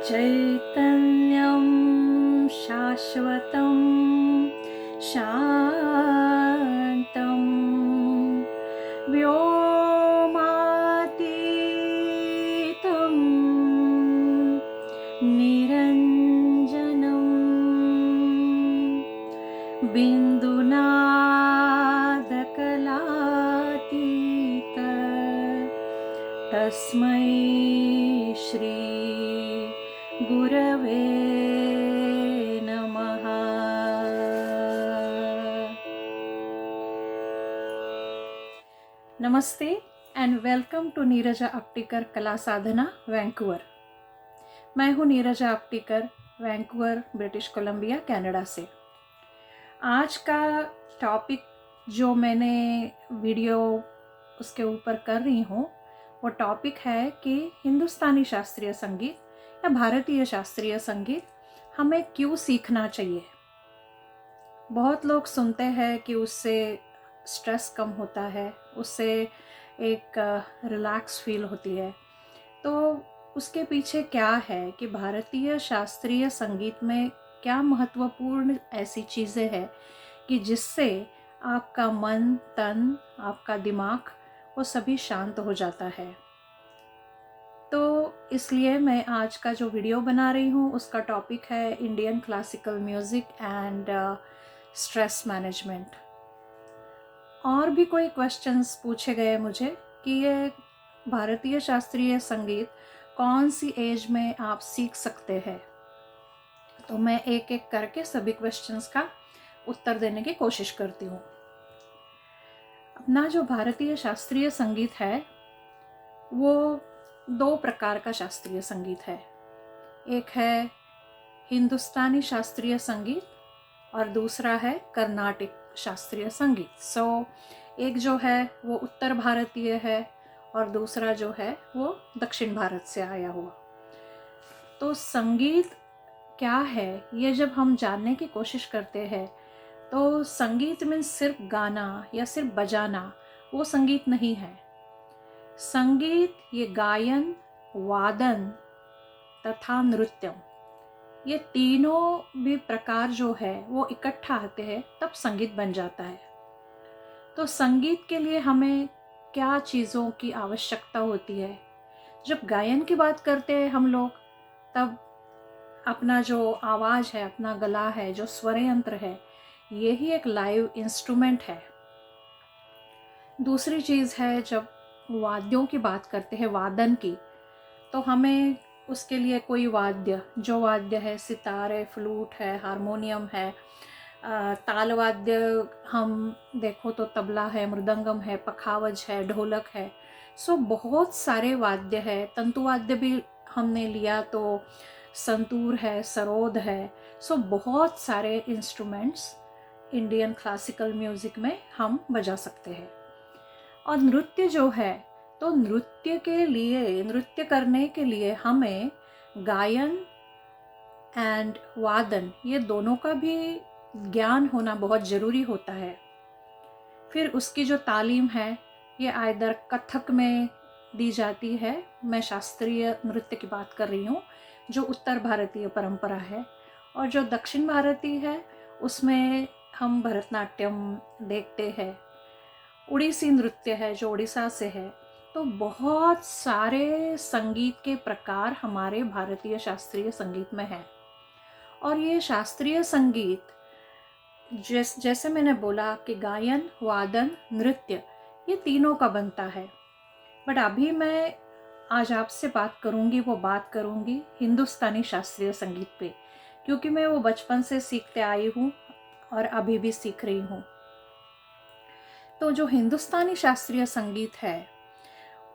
चैतन्यं शाश्वतं शान्तं व्योमातीतं निरञ्जनं बिन्दुनादकलातीत तस्मै श्री गुरवे नमः। नमस्ते and welcome to Neerja Aptikar Kala Sadhana Vancouver. मैं हूँ Neerja Aptikar, Vancouver, British Columbia, Canada से। आज का टॉपिक जो मैंने वीडियो उसके ऊपर कर रही हूँ वो टॉपिक है कि हिंदुस्तानी शास्त्रीय संगीत या भारतीय शास्त्रीय संगीत हमें क्यों सीखना चाहिए। बहुत लोग सुनते हैं कि उससे स्ट्रेस कम होता है, उससे एक रिलैक्स फील होती है। तो उसके पीछे क्या है कि भारतीय शास्त्रीय संगीत में क्या महत्वपूर्ण ऐसी चीज़ें हैं कि जिससे आपका मन, तन, आपका दिमाग वो सभी शांत हो जाता है। तो इसलिए मैं आज का जो वीडियो बना रही हूँ उसका टॉपिक है Indian classical music and stress management. और भी कोई क्वेश्चंस पूछे गए मुझे कि ये भारतीय शास्त्रीय संगीत कौन सी एज में आप सीख सकते हैं। तो मैं एक एक करके सभी क्वेश्चंस का उत्तर देने की कोशिश करती हूँ। अपना जो भारतीय शास्त्रीय संगीत है वो दो प्रकार का शास्त्रीय संगीत है। एक है हिंदुस्तानी शास्त्रीय संगीत और दूसरा है कर्नाटिक शास्त्रीय संगीत। एक जो है वो उत्तर भारतीय है और दूसरा जो है वो दक्षिण भारत से आया हुआ। तो संगीत क्या है ये जब हम जानने की कोशिश करते हैं तो संगीत में सिर्फ गाना या सिर्फ बजाना वो संगीत नहीं है। संगीत ये गायन, वादन तथा नृत्यम, ये तीनों भी प्रकार जो है वो इकट्ठा आते हैं तब संगीत बन जाता है। तो संगीत के लिए हमें क्या चीज़ों की आवश्यकता होती है। जब गायन की बात करते हैं हम लोग तब अपना जो आवाज़ है, अपना गला है, जो स्वर यंत्र है, यही एक लाइव इंस्ट्रूमेंट है। दूसरी चीज़ है जब वाद्यों की बात करते हैं, वादन की, तो हमें उसके लिए कोई वाद्य, जो वाद्य है सितारे, फ्लूट है, हारमोनियम है, ताल वाद्य हम देखो तो तबला है, मृदंगम है, पखावज है, ढोलक है। बहुत सारे वाद्य है। तंतु वाद्य भी हमने लिया तो संतूर है, सरोद है। बहुत सारे इंस्ट्रूमेंट्स इंडियन क्लासिकल म्यूज़िक में हम बजा सकते हैं। और नृत्य जो है तो नृत्य करने के लिए हमें गायन एंड वादन ये दोनों का भी ज्ञान होना बहुत ज़रूरी होता है। फिर उसकी जो तालीम है ये आइदर कथक में दी जाती है, मैं शास्त्रीय नृत्य की बात कर रही हूँ जो उत्तर भारतीय परंपरा है, और जो दक्षिण भारतीय है उसमें हम भरतनाट्यम देखते हैं। उड़ीसी नृत्य है जो उड़ीसा से है। तो बहुत सारे संगीत के प्रकार हमारे भारतीय शास्त्रीय संगीत में है। और ये शास्त्रीय संगीत जैसे मैंने बोला कि गायन, वादन, नृत्य ये तीनों का बनता है। बट अभी मैं आज आपसे बात करूँगी हिंदुस्तानी शास्त्रीय संगीत पे, क्योंकि मैं वो बचपन से सीखते आई हूँ और अभी भी सीख रही हूँ। तो जो हिंदुस्तानी शास्त्रीय संगीत है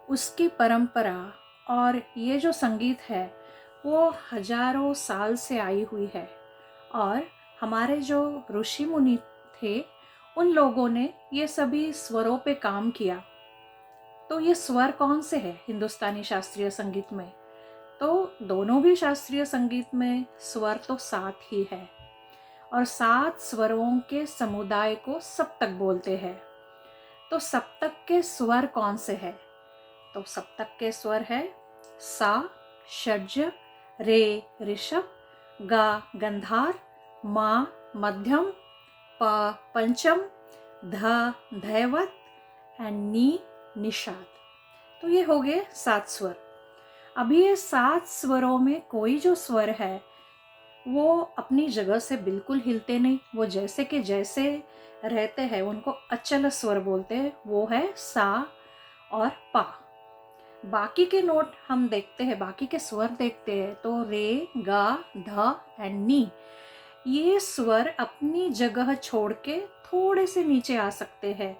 उसकी परंपरा और ये जो संगीत है वो हजारों साल से आई हुई है। और हमारे जो ऋषि मुनि थे उन लोगों ने ये सभी स्वरों पे काम किया। तो ये स्वर कौन से है हिंदुस्तानी शास्त्रीय संगीत में? तो दोनों भी शास्त्रीय संगीत में स्वर तो 7 ही है और 7 स्वरों के समुदाय को सप्तक बोलते हैं। तो सप्तक के स्वर कौन से हैं? तो सप्तक के स्वर है सा, षड्ज, रे ऋषभ, गा गंधार, मा मध्यम, प पंचम, ध धैवत एंड नी निषाद। तो ये हो गए 7 स्वर। अभी ये 7 स्वरों में कोई जो स्वर है वो अपनी जगह से बिल्कुल हिलते नहीं, वो जैसे के जैसे रहते हैं, उनको अचल स्वर बोलते हैं। वो है सा और पा। बाकी के नोट हम देखते हैं, बाकी के स्वर देखते हैं तो रे, गा, ध एंड नी, ये स्वर अपनी जगह छोड़ के थोड़े से नीचे आ सकते हैं,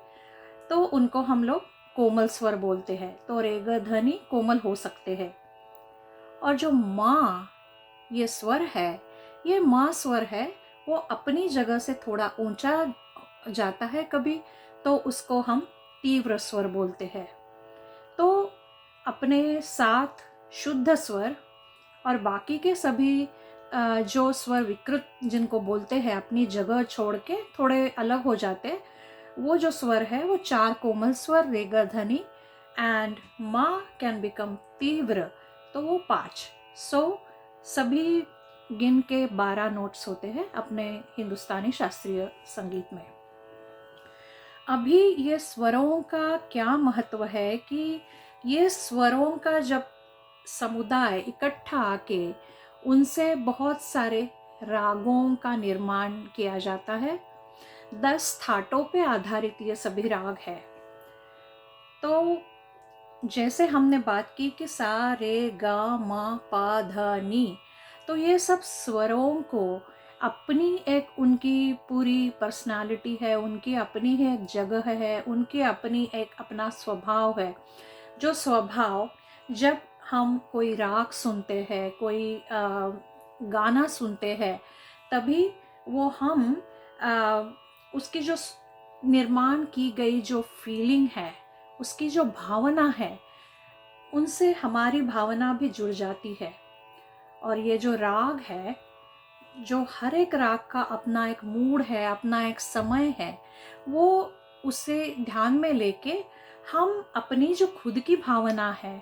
तो उनको हम लोग कोमल स्वर बोलते हैं। तो रे ग ध नी कोमल हो सकते हैं। और जो माँ ये स्वर है, ये माँ स्वर है, वो अपनी जगह से थोड़ा ऊंचा जाता है कभी, तो उसको हम तीव्र स्वर बोलते हैं। तो अपने 7 शुद्ध स्वर और बाकी के सभी जो स्वर विकृत जिनको बोलते हैं अपनी जगह छोड़ के थोड़े अलग हो जाते, वो जो स्वर है वो 4 कोमल स्वर रे ग ध नी एंड मा कैन बिकम तीव्र, तो वो 5। सो सभी गिन के 12 नोट्स होते हैं अपने हिंदुस्तानी शास्त्रीय संगीत में। अभी ये स्वरों का क्या महत्व है कि ये स्वरों का जब समुदाय इकट्ठा आके उनसे बहुत सारे रागों का निर्माण किया जाता है। 10 थाटों पे आधारित ये सभी राग है। तो जैसे हमने बात की कि सा रे गा मा पा ध नी, तो ये सब स्वरों को अपनी एक उनकी पूरी पर्सनालिटी है, उनकी अपनी ही एक जगह है, उनकी अपनी एक अपना स्वभाव है। जो स्वभाव जब हम कोई राग सुनते हैं, कोई गाना सुनते हैं, तभी वो हम उसकी जो निर्माण की गई जो फीलिंग है, उसकी जो भावना है, उनसे हमारी भावना भी जुड़ जाती है। और ये जो राग है, जो हर एक राग का अपना एक मूड है, अपना एक समय है, वो उसे ध्यान में लेके हम अपनी जो खुद की भावना है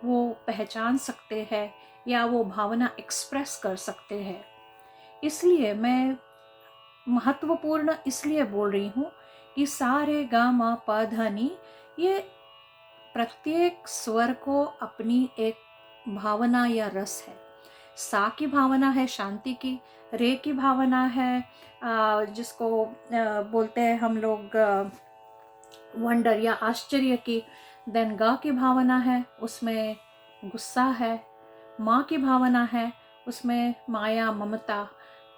वो पहचान सकते हैं या वो भावना एक्सप्रेस कर सकते हैं। इसलिए मैं महत्वपूर्ण इसलिए बोल रही हूँ कि सा रे गा मा पा ध नी, ये प्रत्येक स्वर को अपनी एक भावना या रस है। सा की भावना है शांति की, रे की भावना है जिसको बोलते हैं हम लोग वंडर या आश्चर्य की। देन गा की भावना है, उसमें गुस्सा है। माँ की भावना है, उसमें माया, ममता,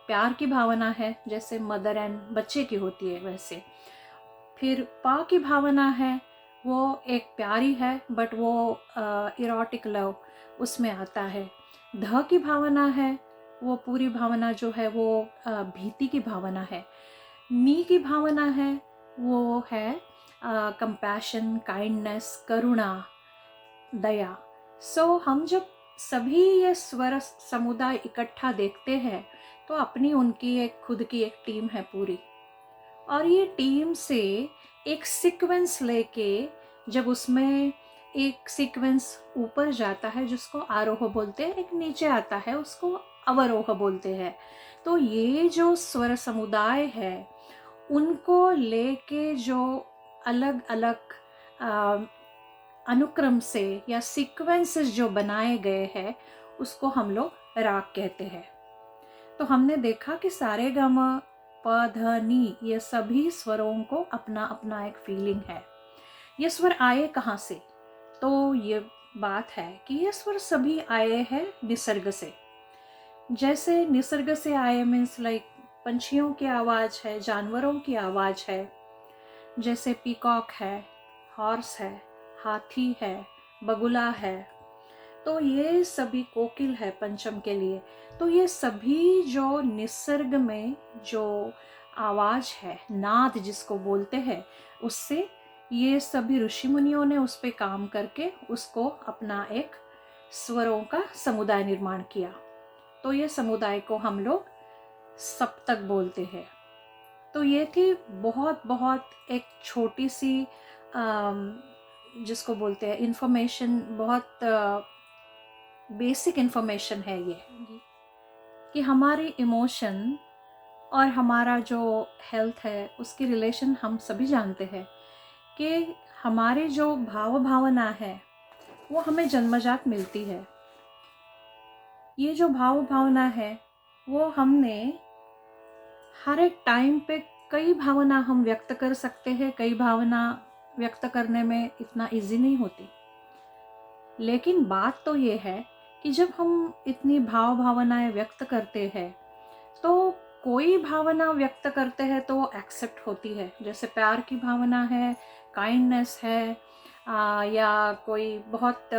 प्यार की भावना है, जैसे मदर एंड बच्चे की होती है वैसे। फिर पा की भावना है, वो एक प्यारी है बट वो इरोटिक लव उसमें आता है। ध की भावना है, वो पूरी भावना जो है वो भीति की भावना है। नी की भावना है, वो है कंपैशन, काइंडनेस, करुणा, दया। सो हम जब सभी ये स्वर समुदाय इकट्ठा देखते हैं तो अपनी उनकी एक खुद की एक टीम है पूरी, और ये टीम से एक सीक्वेंस लेके जब उसमें एक सीक्वेंस ऊपर जाता है जिसको आरोह बोलते हैं, एक नीचे आता है उसको अवरोह बोलते हैं। तो ये जो स्वर समुदाय है उनको लेके जो अलग अलग अनुक्रम से या सीक्वेंसेस जो बनाए गए हैं उसको हम लोग राग कहते हैं। तो हमने देखा कि सारे ग म प ध नी, ये सभी स्वरों को अपना अपना एक फीलिंग है। ये स्वर आए कहाँ से? तो ये बात है कि ये स्वर सभी आए हैं निसर्ग से। जैसे निसर्ग से आए मीन्स लाइक पंछियों की आवाज़ है, जानवरों की आवाज़ है, जैसे पीकॉक है, हॉर्स है, हाथी है, बगुला है। तो ये सभी कोकिल है पंचम के लिए। तो ये सभी जो निसर्ग में जो आवाज़ है, नाद जिसको बोलते हैं, उससे ये सभी ऋषि मुनियों ने उस पे काम करके उसको अपना एक स्वरों का समुदाय निर्माण किया। तो ये समुदाय को हम लोग सप्तक बोलते हैं। तो ये थी बहुत बहुत एक छोटी सी जिसको बोलते हैं इंफॉर्मेशन, बहुत बेसिक इन्फॉर्मेशन है ये, कि हमारी इमोशन और हमारा जो हेल्थ है उसकी रिलेशन हम सभी जानते हैं, कि हमारी जो भावना है वो हमें जन्मजात मिलती है। ये जो भावना है वो हमने हर एक टाइम पे, कई भावना हम व्यक्त कर सकते हैं, कई भावना व्यक्त करने में इतना इजी नहीं होती। लेकिन बात तो ये है कि जब हम इतनी भावनाएं व्यक्त करते हैं तो कोई भावना व्यक्त करते हैं तो एक्सेप्ट होती है। जैसे प्यार की भावना है, काइंडनेस है, या कोई बहुत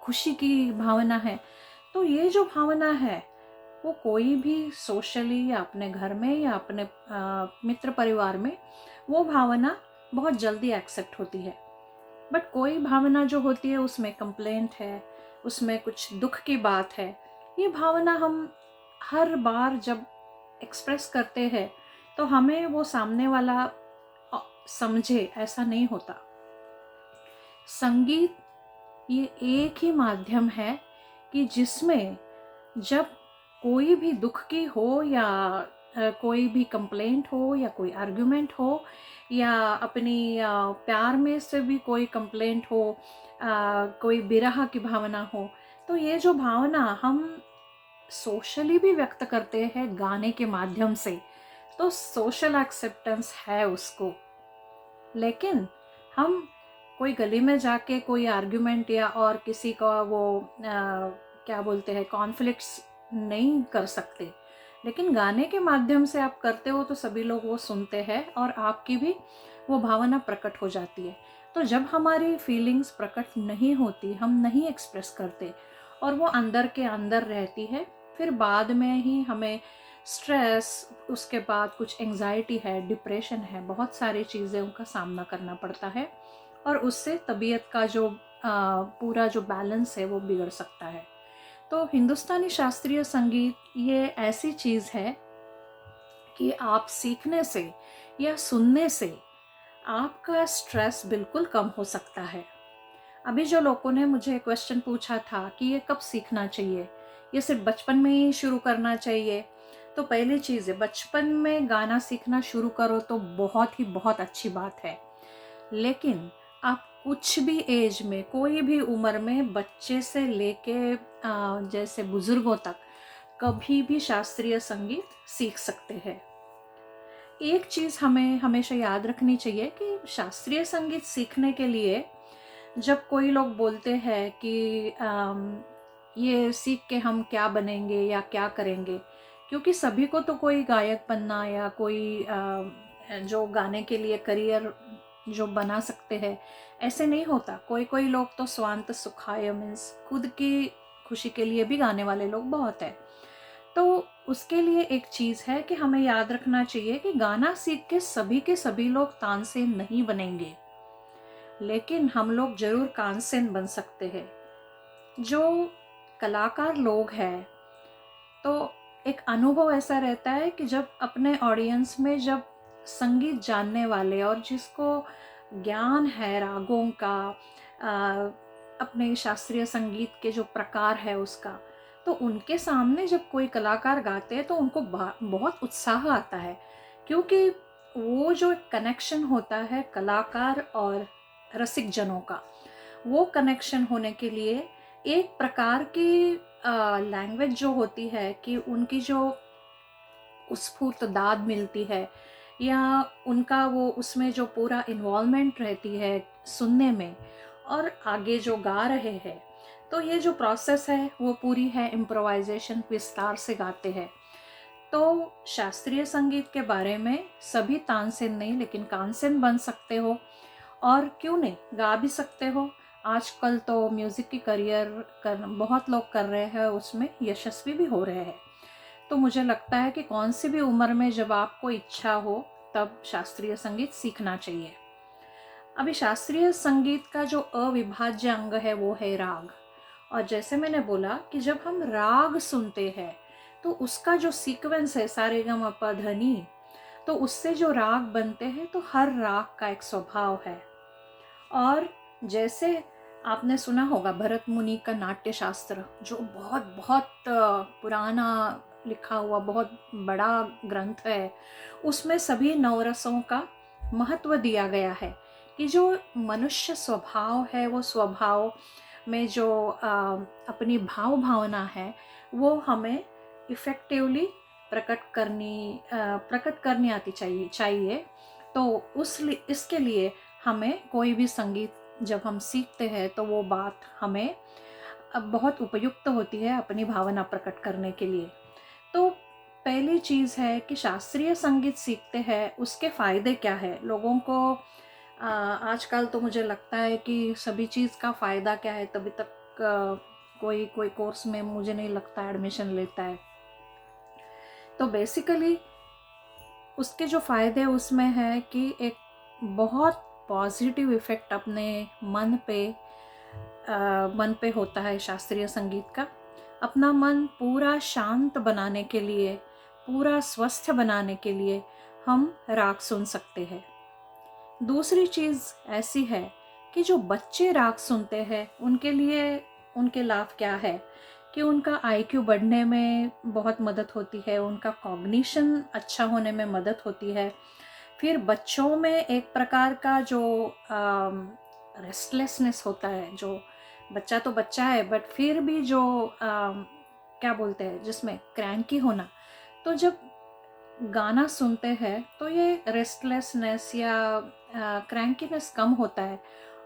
खुशी की भावना है। तो ये जो भावना है वो कोई भी सोशली या अपने घर में या अपने मित्र परिवार में वो भावना बहुत जल्दी एक्सेप्ट होती है। बट कोई भावना जो होती है उसमें कंप्लेंट है, उसमें कुछ दुख की बात है, ये भावना हम हर बार जब एक्सप्रेस करते हैं तो हमें वो सामने वाला समझे, ऐसा नहीं होता। संगीत ये एक ही माध्यम है कि जिसमें जब कोई भी दुख की हो या कोई भी कंप्लेंट हो या कोई आर्गुमेंट हो या अपनी प्यार में से भी कोई कंप्लेंट हो, कोई बिरह की भावना हो, तो ये जो भावना हम सोशली भी व्यक्त करते हैं गाने के माध्यम से, तो सोशल एक्सेप्टेंस है उसको। लेकिन हम कोई गली में जाके कोई आर्गुमेंट या और किसी का वो क्या बोलते हैं कॉन्फ्लिक्ट्स नहीं कर सकते, लेकिन गाने के माध्यम से आप करते हो तो सभी लोग वो सुनते हैं और आपकी भी वो भावना प्रकट हो जाती है। तो जब हमारी फीलिंग्स प्रकट नहीं होती, हम नहीं एक्सप्रेस करते और वो अंदर के अंदर रहती है, फिर बाद में ही हमें स्ट्रेस, उसके बाद कुछ एंजाइटी है, डिप्रेशन है, बहुत सारी चीज़ें उनका सामना करना पड़ता है और उससे तबीयत का जो पूरा जो बैलेंस है वो बिगड़ सकता है। तो हिंदुस्तानी शास्त्रीय संगीत ये ऐसी चीज़ है कि आप सीखने से या सुनने से आपका स्ट्रेस बिल्कुल कम हो सकता है। अभी जो लोगों ने मुझे क्वेश्चन पूछा था कि ये कब सीखना चाहिए, ये सिर्फ बचपन में ही शुरू करना चाहिए, तो पहली चीज़ है, बचपन में गाना सीखना शुरू करो तो बहुत अच्छी बात है। लेकिन आप कुछ भी एज में, कोई भी उम्र में, बच्चे से लेके जैसे बुजुर्गों तक कभी भी शास्त्रीय संगीत सीख सकते हैं। एक चीज़ हमें हमेशा याद रखनी चाहिए कि शास्त्रीय संगीत सीखने के लिए जब कोई लोग बोलते हैं कि ये सीख के हम क्या बनेंगे या क्या करेंगे, क्योंकि सभी को तो कोई गायक बनना या कोई जो गाने के लिए करियर जो बना सकते हैं ऐसे नहीं होता। कोई लोग तो स्वांत सुखाय मीन्स खुद की खुशी के लिए भी गाने वाले लोग बहुत है। तो उसके लिए एक चीज़ है कि हमें याद रखना चाहिए कि गाना सीख के सभी लोग तानसेन नहीं बनेंगे, लेकिन हम लोग जरूर कांसेन बन सकते हैं। जो कलाकार लोग हैं तो एक अनुभव ऐसा रहता है कि जब अपने ऑडियंस में जब संगीत जानने वाले और जिसको ज्ञान है रागों का, अपने शास्त्रीय संगीत के जो प्रकार है उसका, तो उनके सामने जब कोई कलाकार गाते हैं तो उनको बहुत उत्साह आता है, क्योंकि वो जो कनेक्शन होता है कलाकार और रसिक जनों का, वो कनेक्शन होने के लिए एक प्रकार की लैंग्वेज जो होती है कि उनकी जो स्फूर्त दाद मिलती है या उनका वो उसमें जो पूरा इन्वॉल्वमेंट रहती है सुनने में और आगे जो गा रहे हैं, तो ये जो प्रोसेस है वो पूरी है इम्प्रोवाइजेशन, विस्तार से गाते हैं। तो शास्त्रीय संगीत के बारे में सभी तानसेन नहीं लेकिन कांसेन बन सकते हो, और क्यों नहीं गा भी सकते हो। आजकल तो म्यूज़िक की करियर बहुत लोग कर रहे हैं, उसमें यशस्वी भी हो रहे हैं। तो मुझे लगता है कि कौन सी भी उम्र में जब आपको इच्छा हो तब शास्त्रीय संगीत सीखना चाहिए। अभी शास्त्रीय संगीत का जो अविभाज्य अंग है वो है राग, और जैसे मैंने बोला कि जब हम राग सुनते हैं तो उसका जो सीक्वेंस है सारेगमप धनी, तो उससे जो राग बनते हैं तो हर राग का एक स्वभाव है। और जैसे आपने सुना होगा भरत मुनि का नाट्य शास्त्र, जो बहुत बहुत पुराना लिखा हुआ बहुत बड़ा ग्रंथ है। उसमें सभी नवरसों का महत्व दिया गया है कि जो मनुष्य स्वभाव है, वो स्वभाव में जो अपनी भाव भावना है, वो हमें इफ़ेक्टिवली प्रकट करनी आती चाहिए। तो इसके लिए हमें कोई भी संगीत जब हम सीखते हैं तो वो बात हमें अब बहुत उपयुक्त होती है अपनी भावना प्रकट करने के लिए। तो पहली चीज़ है कि शास्त्रीय संगीत सीखते हैं उसके फ़ायदे क्या है लोगों को। आजकल तो मुझे लगता है कि सभी चीज़ का फ़ायदा क्या है, तभी तक कोई कोई कोर्स में मुझे नहीं लगता एडमिशन लेता है। तो बेसिकली उसके जो फ़ायदे उसमें है कि एक बहुत पॉजिटिव इफ़ेक्ट अपने मन पे होता है शास्त्रीय संगीत का। अपना मन पूरा शांत बनाने के लिए, पूरा स्वस्थ बनाने के लिए हम राग सुन सकते हैं। दूसरी चीज़ ऐसी है कि जो बच्चे राग सुनते हैं उनके लिए उनके लाभ क्या है कि उनका आईक्यू बढ़ने में बहुत मदद होती है, उनका कॉग्निशन अच्छा होने में मदद होती है। फिर बच्चों में एक प्रकार का जो रेस्टलेसनेस होता है, जो बच्चा तो बच्चा है बट फिर भी जो क्या बोलते हैं जिसमें क्रैंकी होना, तो जब गाना सुनते हैं तो ये रेस्टलेसनेस या क्रैंकीनेस कम होता है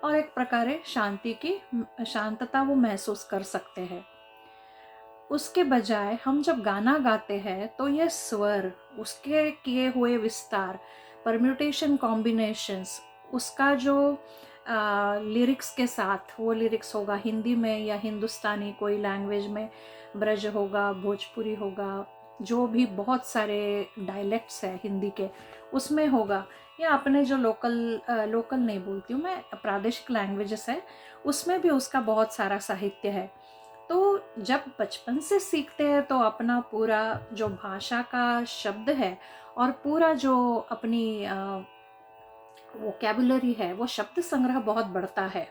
और एक प्रकार शांतता वो महसूस कर सकते हैं। उसके बजाय हम जब गाना गाते हैं तो ये स्वर, उसके किए हुए विस्तार, परम्यूटेशन कॉम्बिनेशंस, उसका जो लिरिक्स के साथ, वो लिरिक्स होगा हिंदी में या हिंदुस्तानी कोई लैंग्वेज में, ब्रज होगा, भोजपुरी होगा, जो भी बहुत सारे डायलेक्ट्स है हिंदी के उसमें होगा, या अपने जो लोकल नहीं बोलती हूँ मैं, प्रादेशिक लैंग्वेजेस है उसमें भी उसका बहुत सारा साहित्य है। तो जब बचपन से सीखते हैं तो अपना पूरा जो भाषा का शब्द है और पूरा जो अपनी वोकैबुलरी है, वो शब्द संग्रह बहुत बढ़ता है।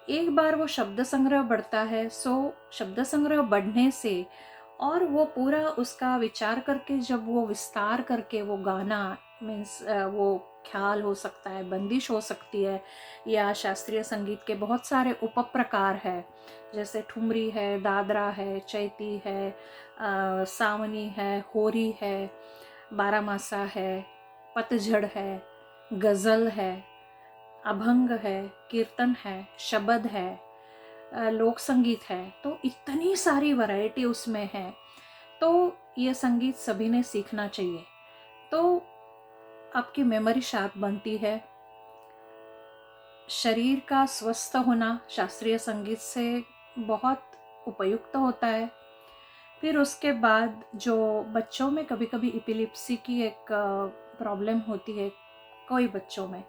एक बार वो शब्द संग्रह बढ़ता है, सो शब्द संग्रह बढ़ने से और वो पूरा उसका विचार करके जब वो विस्तार करके वो गाना मीन्स वो ख्याल हो सकता है, बंदिश हो सकती है, या शास्त्रीय संगीत के बहुत सारे उपप्रकार है, जैसे ठुमरी है, दादरा है, चैती है, सावनी है, होरी है, बारामासा है, पतझड़ है, गज़ल है, अभंग है, कीर्तन है, शबद है, लोक संगीत है। तो इतनी सारी वैरायटी उसमें है। तो ये संगीत सभी ने सीखना चाहिए। तो आपकी मेमोरी शार्प बनती है, शरीर का स्वस्थ होना शास्त्रीय संगीत से बहुत उपयुक्त होता है। फिर उसके बाद जो बच्चों में कभी कभी एपिलेप्सी की एक प्रॉब्लम होती है कोई बच्चों में,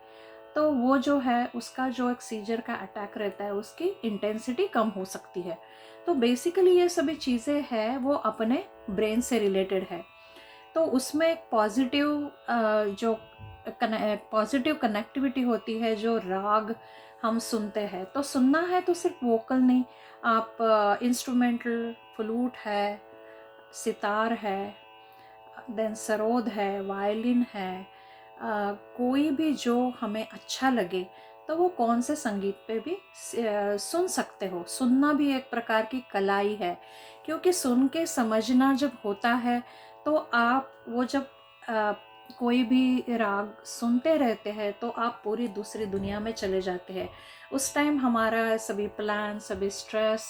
तो वो जो है उसका जो एक सीजर का अटैक रहता है उसकी इंटेंसिटी कम हो सकती है। तो बेसिकली ये सभी चीज़ें हैं वो अपने ब्रेन से रिलेटेड है। तो उसमें एक पॉजिटिव कनेक्टिविटी होती है। जो राग हम सुनते हैं, तो सुनना है तो सिर्फ वोकल नहीं, आप इंस्ट्रूमेंटल, फ्लूट है, सितार है, देन सरोद है, वायलिन है, कोई भी जो हमें अच्छा लगे तो वो कौन से संगीत पे भी सुन सकते हो। सुनना भी एक प्रकार की कला ही है, क्योंकि सुन के समझना जब होता है तो आप वो जब कोई भी राग सुनते रहते हैं तो आप पूरी दूसरी दुनिया में चले जाते हैं। उस टाइम हमारा सभी प्लान, सभी स्ट्रेस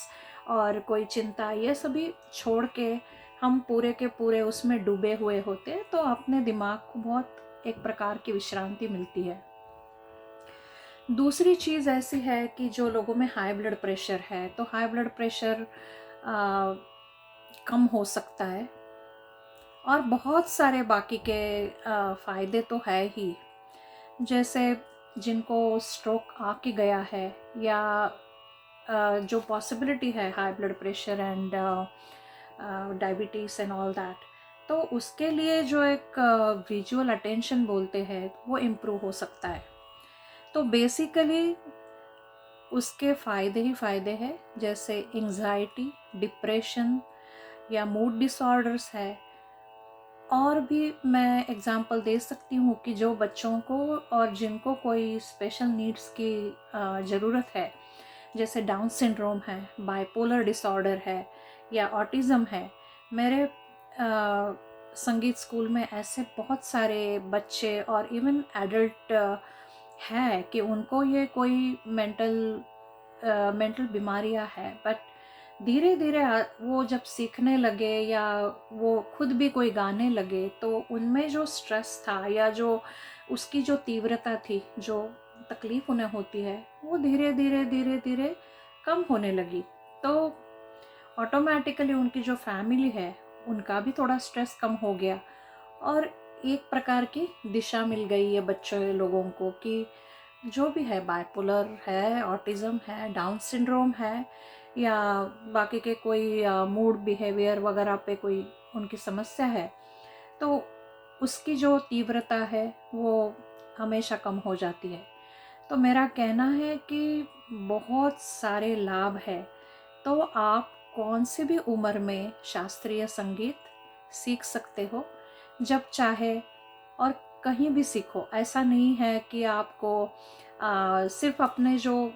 और कोई चिंता, ये सभी छोड़ के हम पूरे के पूरे उसमें डूबे हुए होते हैं। तो अपने दिमाग को बहुत एक प्रकार की विश्रांति मिलती है। दूसरी चीज़ ऐसी है कि जो लोगों में हाई ब्लड प्रेशर है, तो हाई ब्लड प्रेशर कम हो सकता है, और बहुत सारे बाकी के फ़ायदे तो है ही। जैसे जिनको स्ट्रोक आके गया है, या जो पॉसिबिलिटी है high blood pressure and diabetes and all that, तो उसके लिए जो एक विजुअल अटेंशन बोलते हैं वो इम्प्रूव हो सकता है। तो बेसिकली उसके फ़ायदे ही फ़ायदे हैं, जैसे एंग्जाइटी, डिप्रेशन या मूड डिसऑर्डर्स है। और भी मैं एग्ज़ाम्पल दे सकती हूँ कि जो बच्चों को और जिनको कोई स्पेशल नीड्स की ज़रूरत है, जैसे डाउन सिंड्रोम है, बाइपोलर डिसऑर्डर है या ऑटिज़म है। मेरे संगीत स्कूल में ऐसे बहुत सारे बच्चे और इवन एडल्ट है कि उनको ये कोई मेंटल बीमारियां है, बट धीरे धीरे वो जब सीखने लगे या वो खुद भी कोई गाने लगे, तो उनमें जो स्ट्रेस था या जो उसकी जो तीव्रता थी, जो तकलीफ उन्हें होती है, वो धीरे धीरे धीरे धीरे कम होने लगी। तो ऑटोमेटिकली उनकी जो फैमिली है, उनका भी थोड़ा स्ट्रेस कम हो गया और एक प्रकार की दिशा मिल गई है बच्चों लोगों को कि जो भी है, बाइपोलर है, ऑटिज़म है, डाउन सिंड्रोम है या बाकी के कोई मूड बिहेवियर वगैरह पे कोई उनकी समस्या है, तो उसकी जो तीव्रता है वो हमेशा कम हो जाती है। तो मेरा कहना है कि बहुत सारे लाभ है। तो आप कौन सी भी उम्र में शास्त्रीय संगीत सीख सकते हो, जब चाहे और कहीं भी सीखो। ऐसा नहीं है कि आपको सिर्फ अपने जो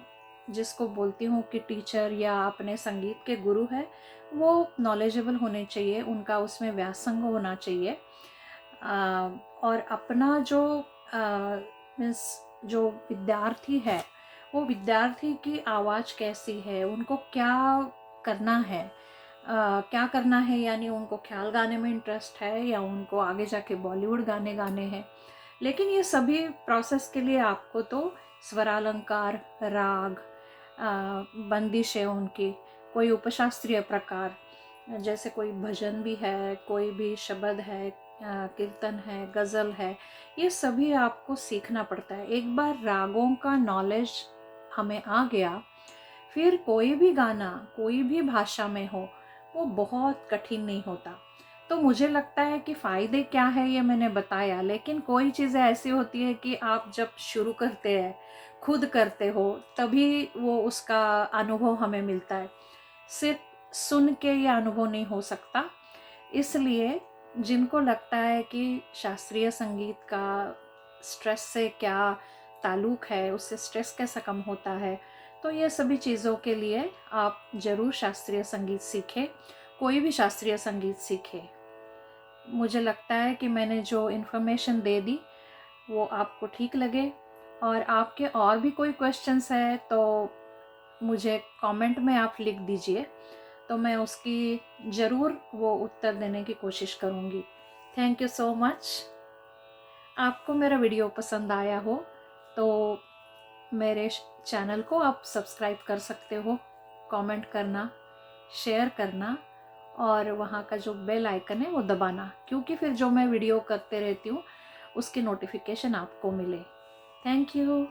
जिसको बोलती हूँ कि टीचर या अपने संगीत के गुरु है, वो नॉलेजेबल होने चाहिए, उनका उसमें व्यासंग होना चाहिए। और अपना जो मीन्स जो विद्यार्थी है, वो विद्यार्थी की आवाज़ कैसी है, उनको क्या करना है, क्या करना है, यानी उनको ख्याल गाने में इंटरेस्ट है या उनको आगे जाके बॉलीवुड गाने गाने हैं। लेकिन ये सभी प्रोसेस के लिए आपको तो स्वरालंकार, राग, बंदिश है उनकी, कोई उपशास्त्रीय प्रकार, जैसे कोई भजन भी है, कोई भी शब्द है, कीर्तन है, गज़ल है, ये सभी आपको सीखना पड़ता है। एक बार रागों का नॉलेज हमें आ गया, फिर कोई भी गाना कोई भी भाषा में हो, वो बहुत कठिन नहीं होता। तो मुझे लगता है कि फ़ायदे क्या है ये मैंने बताया, लेकिन कोई चीज़ें ऐसी होती है कि आप जब शुरू करते हैं, खुद करते हो, तभी वो उसका अनुभव हमें मिलता है। सिर्फ सुन के ये अनुभव नहीं हो सकता। इसलिए जिनको लगता है कि शास्त्रीय संगीत का स्ट्रेस से क्या ताल्लुक़ है, उससे स्ट्रेस कैसा कम होता है, तो ये सभी चीज़ों के लिए आप ज़रूर शास्त्रीय संगीत सीखें, कोई भी शास्त्रीय संगीत सीखें। मुझे लगता है कि मैंने जो इन्फॉर्मेशन दे दी वो आपको ठीक लगे, और आपके और भी कोई क्वेश्चंस है तो मुझे कमेंट में आप लिख दीजिए, तो मैं उसकी ज़रूर वो उत्तर देने की कोशिश करूँगी। Thank you so much. आपको मेरा वीडियो पसंद आया हो तो मेरे चैनल को आप सब्सक्राइब कर सकते हो, कमेंट करना, शेयर करना और वहाँ का जो बेल आइकन है वो दबाना, क्योंकि फिर जो मैं वीडियो करते रहती हूँ उसकी नोटिफिकेशन आपको मिले। Thank you.